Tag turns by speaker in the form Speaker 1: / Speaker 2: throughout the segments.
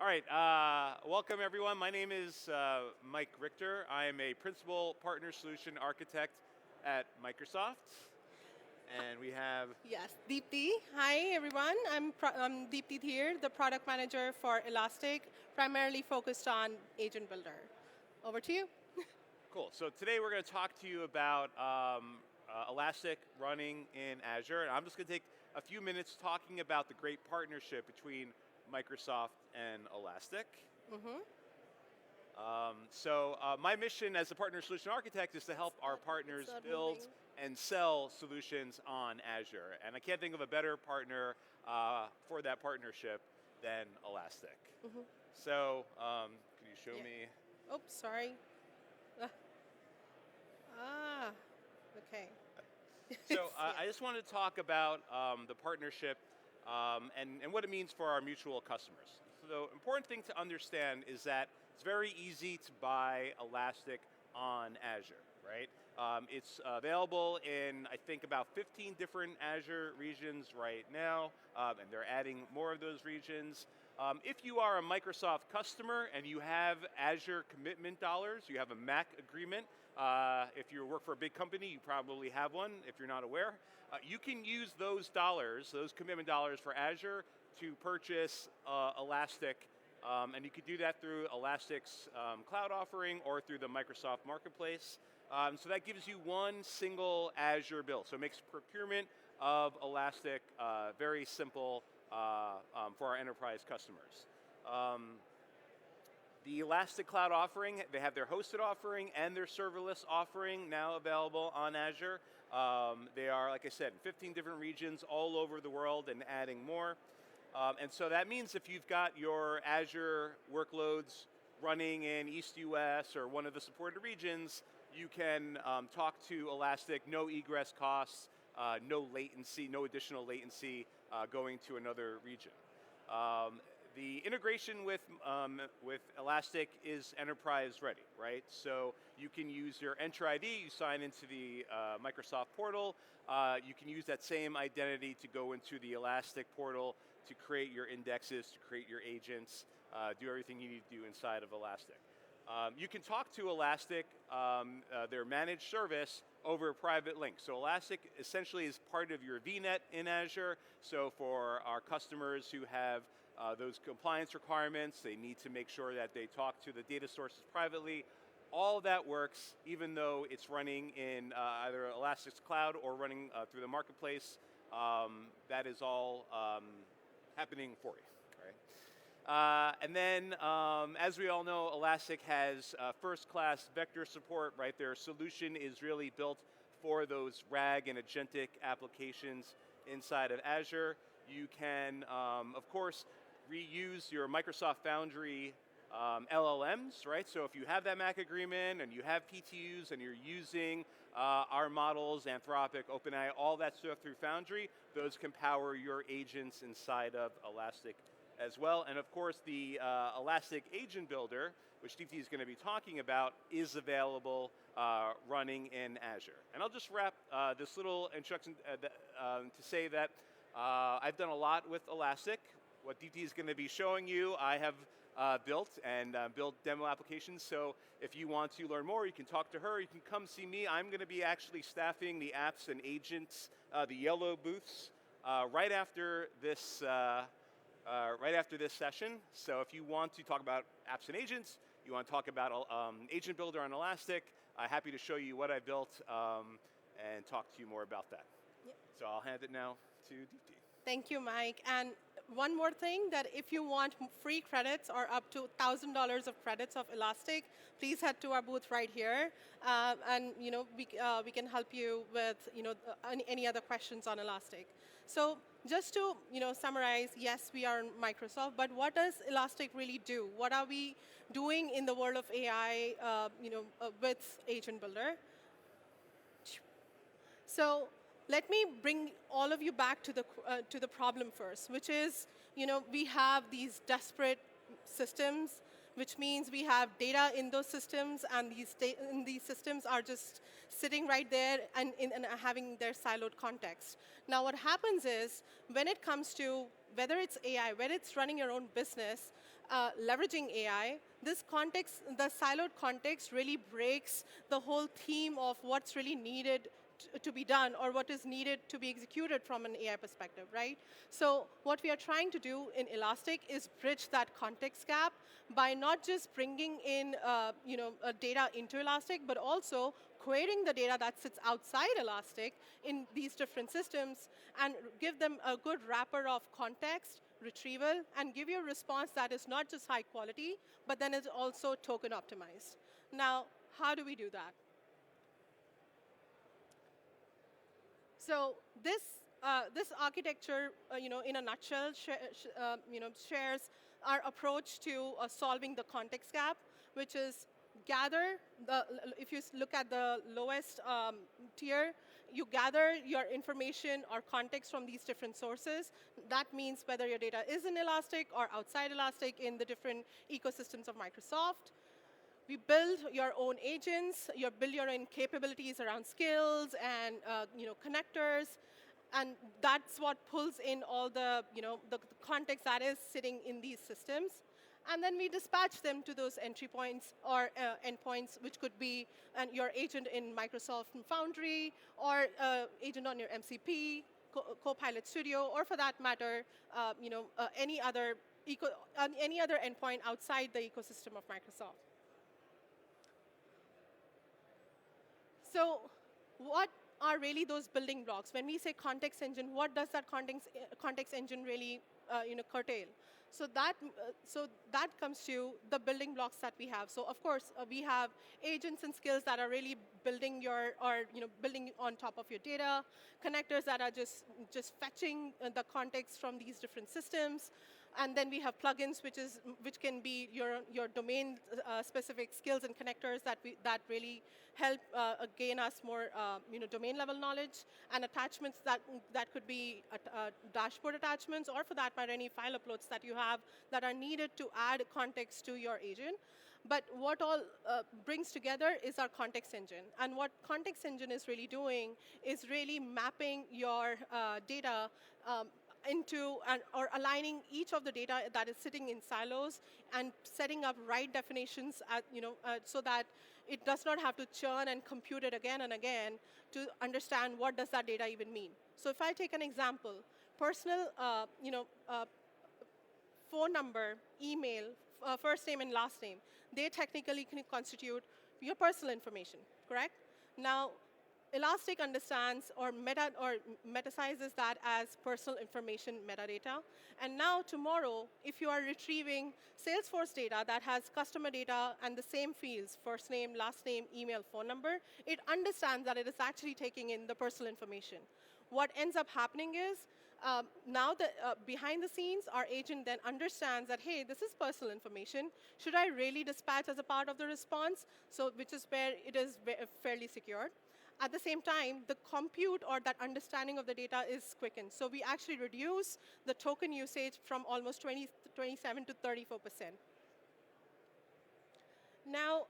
Speaker 1: All right, welcome everyone. My name is Mike Richter. I am a Principal Partner Solution Architect at Microsoft. And we have...
Speaker 2: Yes, Deepti. Hi, everyone. I'm Deepti Dheer, the Product Manager for Elastic, primarily focused on Agent Builder. Over to you.
Speaker 1: Cool. So today we're going to talk to you about Elastic running in Azure. And I'm just going to take a few minutes talking about the great partnership between Microsoft and Elastic. My mission as a Partner Solution Architect is to help our partners build and sell solutions on Azure. And I can't think of a better partner for that partnership than Elastic. So can you show me?
Speaker 2: Oops, sorry. Okay.
Speaker 1: So I just wanted to talk about the partnership and what it means for our mutual customers. So the important thing to understand is that it's very easy to buy Elastic on Azure, right? It's available in, I think, about 15 different Azure regions right now, and they're adding more of those regions. If you are a Microsoft customer and you have Azure commitment dollars, you have a MAC agreement, if you work for a big company, you probably have one, if you're not aware. You can use those dollars, those commitment dollars for Azure to purchase Elastic, and you could do that through Elastic's cloud offering or through the Microsoft Marketplace. So that gives you one single Azure bill. So it makes procurement of Elastic very simple for our enterprise customers. The Elastic Cloud offering, they have their hosted offering and their serverless offering now available on Azure. They are, like I said, in 15 different regions all over the world and adding more. And so that means if you've got your Azure workloads running in East US or one of the supported regions, you can talk to Elastic, no egress costs, no latency, no additional latency going to another region. The integration with Elastic is enterprise ready, right? So you can use your Entra ID, you sign into the Microsoft portal, you can use that same identity to go into the Elastic portal to create your indexes, to create your agents, do everything you need to do inside of Elastic. You can talk to Elastic, their managed service, over a private link. So Elastic essentially is part of your VNet in Azure. So for our customers who have those compliance requirements, they need to make sure that they talk to the data sources privately. All of that works even though it's running in either Elastic's cloud or running through the marketplace. That is all happening for you. Right? And then, as we all know, Elastic has first-class vector support, right? Their solution is really built for those RAG and Agentic applications inside of Azure. You can, of course, reuse your Microsoft Foundry LLMs, right? So if you have that MAC agreement and you have PTUs and you're using our models, Anthropic, OpenAI, all that stuff through Foundry, those can power your agents inside of Elastic as well. And of course, the Elastic Agent Builder, which Deepti is going to be talking about, is available running in Azure. And I'll just wrap this little introduction to say that I've done a lot with Elastic. What Deepti is going to be showing you, I have built and built demo applications. So if you want to learn more, you can talk to her. You can come see me. I'm going to be actually staffing the apps and agents, the yellow booths, right after this session. So if you want to talk about apps and agents, you want to talk about Agent Builder on Elastic, I'm happy to show you what I built and talk to you more about that.
Speaker 2: Yep.
Speaker 1: So I'll hand it now to Deepti.
Speaker 2: Thank you, Mike. And one more thing, that if you want free credits or up to $1,000 of credits of Elastic, please head to our booth right here, and we can help you with any other questions on Elastic. So just to summarize, yes, we are Microsoft, but what does Elastic really do? What are we doing in the world of AI with Agent Builder? So let me bring all of you back to the problem first, which is we have these disparate systems which means we have data in those systems, and these systems are just sitting right there and having their siloed context. Now, what happens is, when it comes to whether it's AI, whether it's running your own business, leveraging AI, this context, the siloed context really breaks the whole theme of what's really needed to be done or what is needed to be executed from an AI perspective, right? So what we are trying to do in Elastic is bridge that context gap by not just bringing in data into Elastic, but also querying the data that sits outside Elastic in these different systems and give them a good wrapper of context, retrieval, and give you a response that is not just high quality, but then is also token optimized. Now, how do we do that? So this architecture, in a nutshell, shares our approach to solving the context gap, which is gather if you look at the lowest tier, you gather your information or context from these different sources. That means whether your data is in Elastic or outside Elastic in the different ecosystems of Microsoft. We build your own agents, you build your own capabilities around skills and connectors, and that's what pulls in all the context that is sitting in these systems. And then we dispatch them to those entry points or endpoints, which could be your agent in Microsoft Foundry, or agent on your MCP, Copilot Studio, or for that matter, any other endpoint outside the ecosystem of Microsoft. So what are really those building blocks? When we say context engine, what does that context engine really curtail? So that comes to the building blocks that we have. So of course, we have agents and skills that are really building building on top of your data, connectors that are just fetching the context from these different systems. And then we have plugins, which can be your domain specific skills and connectors that really help gain us more domain level knowledge, and attachments that could be dashboard attachments, or for that matter any file uploads that you have that are needed to add context to your agent. But what all brings together is our context engine. And what context engine is really doing is really mapping your data into or aligning each of the data that is sitting in silos and setting up right definitions so that it does not have to churn and compute it again and again to understand what does that data even mean. So if I take an example, personal phone number, email, first name and last name, they technically can constitute your personal information, correct? Now, Elastic understands or metasizes that as personal information metadata. And now tomorrow, if you are retrieving Salesforce data that has customer data and the same fields, first name, last name, email, phone number, it understands that it is actually taking in the personal information. What ends up happening is, now that behind the scenes, our agent then understands that, hey, this is personal information. Should I really dispatch as a part of the response? So which is where it is fairly secured. At the same time, the compute or that understanding of the data is quickened. So we actually reduce the token usage from almost 27 to 34%. Now,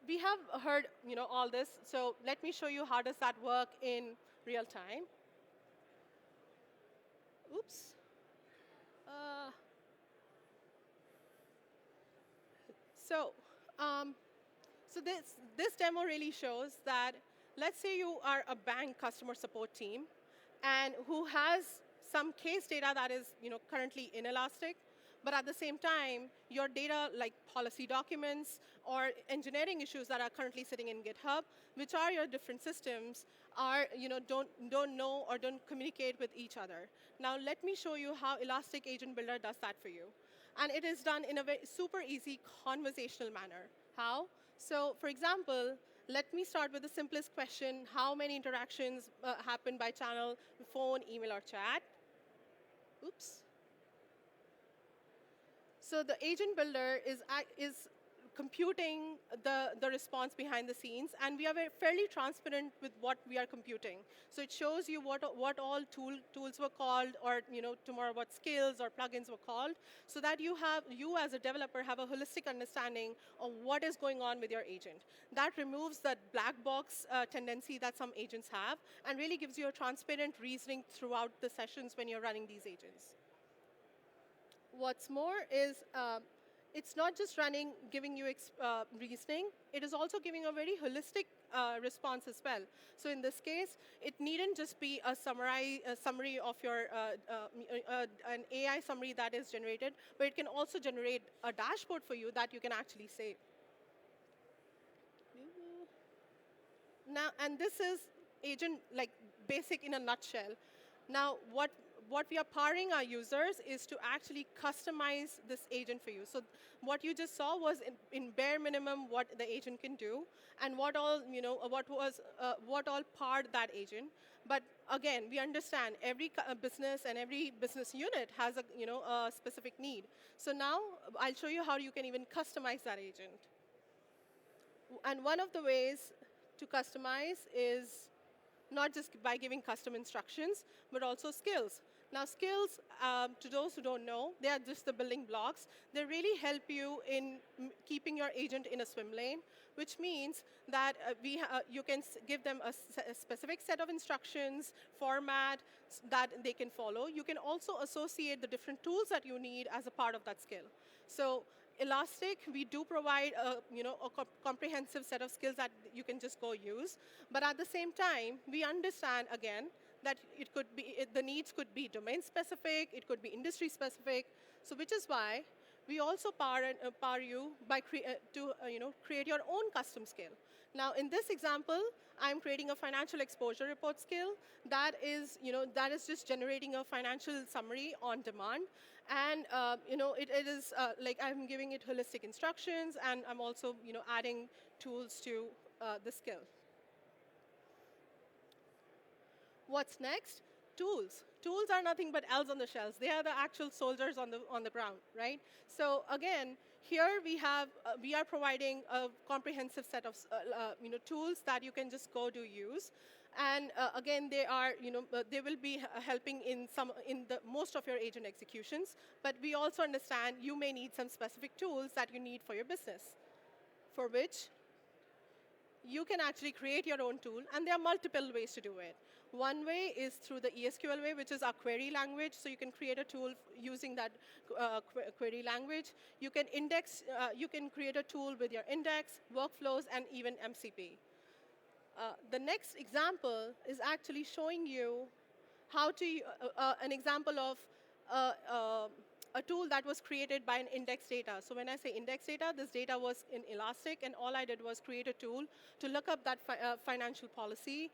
Speaker 2: we have heard all this. So let me show you how does that work in real time. Oops. So this demo really shows that, let's say you are a bank customer support team and who has some case data that is currently in Elastic, but at the same time, your data like policy documents or engineering issues that are currently sitting in GitHub, which are your different systems, are don't know or don't communicate with each other. Now let me show you how Elastic Agent Builder does that for you. And it is done in a very super easy conversational manner. How? So for example, let me start with the simplest question: how many interactions happen by channel, phone, email, or chat? Oops. So the agent builder is computing the response behind the scenes, and we are fairly transparent with what we are computing. So it shows you what all tools were called, or tomorrow what skills or plugins were called, so that you as a developer have a holistic understanding of what is going on with your agent. That removes that black box tendency that some agents have, and really gives you a transparent reasoning throughout the sessions when you're running these agents. What's more is it's not just giving you reasoning, it is also giving a very holistic response as well. So in this case, it needn't just be a summary of your, an AI summary that is generated, but it can also generate a dashboard for you that you can actually save. Now, and this is agent, like basic in a nutshell. Now, what we are powering our users is to actually customize this agent for you. So what you just saw was in bare minimum what the agent can do, and what all powered that agent. But again, we understand every business and every business unit has a specific need. So now I'll show you how you can even customize that agent. And one of the ways to customize is not just by giving custom instructions, but also skills. Now, skills, to those who don't know, they are just the building blocks. They really help you in keeping your agent in a swim lane, which means that you can give them a specific set of instructions, format that they can follow. You can also associate the different tools that you need as a part of that skill. So Elastic, we do provide a comprehensive set of skills that you can just go use. But at the same time, we understand, again, that the needs could be domain-specific, it could be industry-specific. So which is why we also power you by create your own custom skill. Now, in this example, I'm creating a financial exposure report skill that is just generating a financial summary on demand. And it is like I'm giving it holistic instructions, and I'm also adding tools to the skill. What's next? Tools. Tools are nothing but L's on the shelves. They are the actual soldiers on the ground, right? So again, here we are providing a comprehensive set of tools that you can just go to use. And again, they will be helping in most of your agent executions. But we also understand you may need some specific tools that you need for your business, for which you can actually create your own tool, and there are multiple ways to do it. One way is through the ESQL way, which is our query language. So you can create a tool using that query language. You can you can create a tool with your index, workflows, and even MCP. The next example is actually showing you how to an example of a tool that was created by an index data. So when I say index data, this data was in Elastic, and all I did was create a tool to look up that financial policy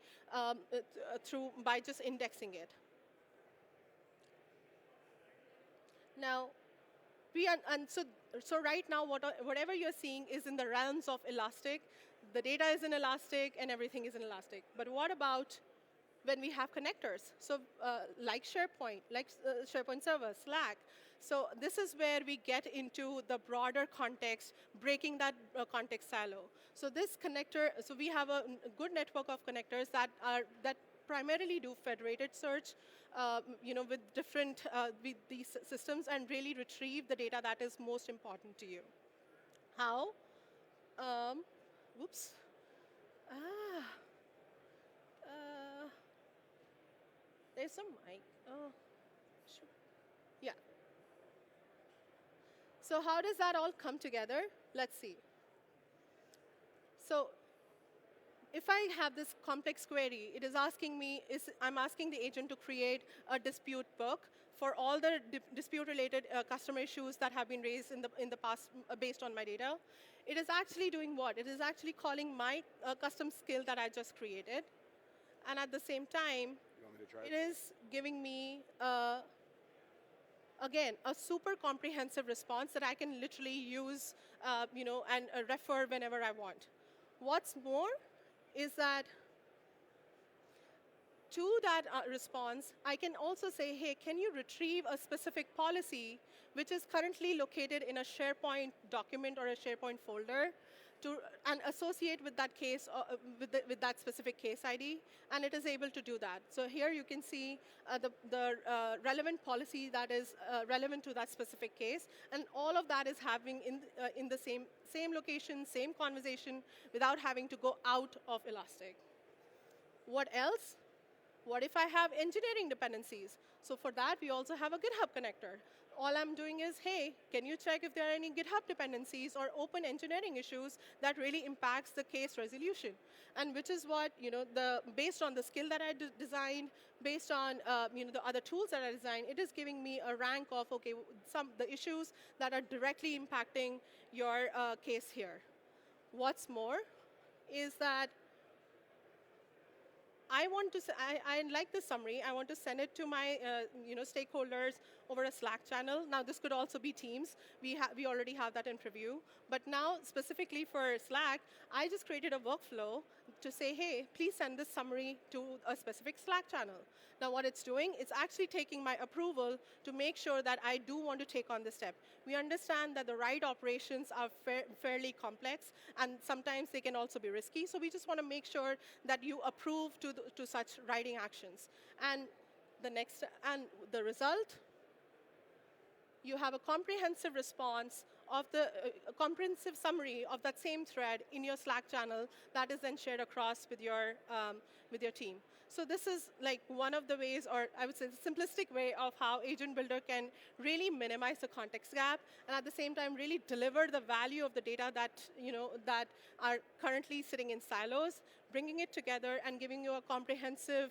Speaker 2: by just indexing it. Now, so right now, whatever you're seeing is in the realms of Elastic. The data is in Elastic, and everything is in Elastic. But what about when we have connectors? So like SharePoint, like SharePoint Server, Slack. So this is where we get into the broader context, breaking that context silo. So this connector, so we have a good network of connectors that primarily do federated search, with different with these systems, and really retrieve the data that is most important to you. How? Whoops. There's some mic. Oh, sure. Yeah. So how does that all come together? Let's see. So if I have this complex query, it is asking me, I'm asking the agent to create a dispute book for all the dispute-related customer issues that have been raised in the past based on my data. It is actually doing what? It is actually calling my custom skill that I just created. And at the same time, it is giving me, again, a super comprehensive response that I can literally use and refer whenever I want. What's more is that to that response, I can also say, hey, can you retrieve a specific policy which is currently located in a SharePoint document or a SharePoint folder, and associate with that case, with that specific case ID, and it is able to do that. So here you can see the relevant policy that is relevant to that specific case, and all of that is happening in the same location, same conversation, without having to go out of Elastic. What else? What if I have engineering dependencies? So for that, we also have a GitHub connector. All I'm doing is, hey, can you check if there are any GitHub dependencies or open engineering issues that really impacts the case resolution? And which is what, based on the skill that I designed, based on the other tools that I designed, it is giving me a rank of, okay, the issues that are directly impacting your case here. What's more is that I like this summary. I want to send it to my stakeholders over a Slack channel. Now, this could also be Teams. We already have that in preview. But now, specifically for Slack, I just created a workflow to say, hey, please send this summary to a specific Slack channel. Now, what it's doing, it's actually taking my approval to make sure that I do want to take on this step. We understand that the write operations are fairly complex, and sometimes they can also be risky. So we just want to make sure that you approve to such writing actions. And the result, you have a comprehensive response of a comprehensive summary of that same thread in your Slack channel that is then shared across with your team. So this is like one of the ways, or I would say the simplistic way of how Agent Builder can really minimize the context gap, and at the same time really deliver the value of the data that that are currently sitting in silos, bringing it together and giving you a comprehensive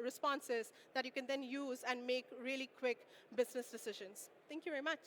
Speaker 2: responses that you can then use and make really quick business decisions. Thank you very much.